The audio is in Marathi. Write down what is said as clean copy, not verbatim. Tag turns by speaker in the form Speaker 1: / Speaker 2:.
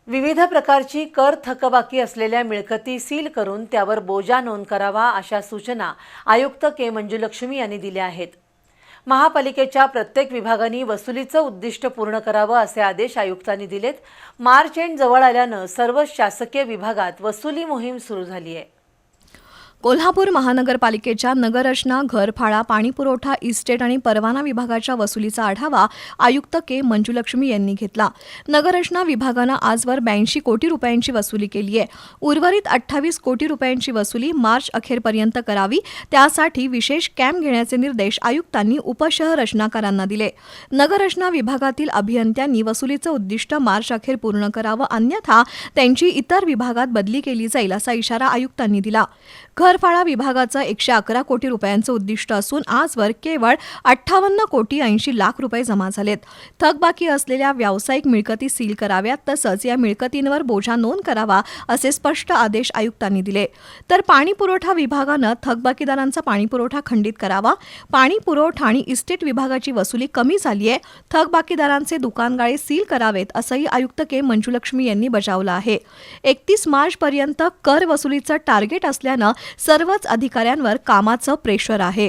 Speaker 1: विविध प्रकारची कर थकबाकी असलेल्या मिळकती सील करून त्यावर बोजा नोंद करावा अशा सूचना आयुक्त के मंजुलक्ष्मी यांनी दिल्या आहेत। महापालिकेच्या प्रत्येक विभागांनी वसुलीचं उद्दिष्ट पूर्ण करावं असे आदेश आयुक्तांनी दिलेत। मार्च एंड जवळ आल्यानं सर्व शासकीय विभागात वसुली मोहीम सुरू झाली आहे।
Speaker 2: कोल्हापूर महानगरपालिकेच्या नगररचना, घरफाळा, पाणीपुरवठा, इस्टेट आणि परवाना विभागाच्या वसुलीचा आढावा आयुक्त के मंजुलक्ष्मी यांनी घेतला। नगररचना विभागानं आजवर 82 कोटी रुपयांची वसुली केली आहे। उर्वरित 28 कोटी रुपयांची वसुली मार्च अखेरपर्यंत करावी, त्यासाठी विशेष कॅम्प घेण्याचे निर्देश आयुक्तांनी उपशहर रचनाकारांना दिले। नगररचना विभागातील अभियंत्यांनी वसुलीचं उद्दिष्ट मार्च अखेर पूर्ण करावं, अन्यथा त्यांची इतर विभागात बदली केली जाईल असा इशारा आयुक्तांनी दिला। घरफाळा विभागाचं 111 कोटी रुपयांचं उद्दिष्ट असून आजवर केवळ 58 कोटी 80 लाख रुपये जमा झालेत। थकबाकी असलेल्या व्यावसायिक मिळकती सील कराव्यात, तसंच या मिळकतींवर बोजा नोंद करावा असे स्पष्ट आदेश आयुक्तांनी दिले। तर पाणीपुरवठा विभागानं थकबाकीदारांचा पाणीपुरवठा खंडित करावा। पाणीपुरवठा आणि इस्टेट विभागाची वसुली कमी झाली आहे, थकबाकीदारांचे दुकानगाळे सील करावेत असंही आयुक्त के मंजुलक्ष्मी यांनी बजावलं आहे। 31 मार्चपर्यंत कर वसुलीचं टार्गेट असल्यानं सर्वच अधिकाऱ्यांवर कामाचं प्रेशर आहे।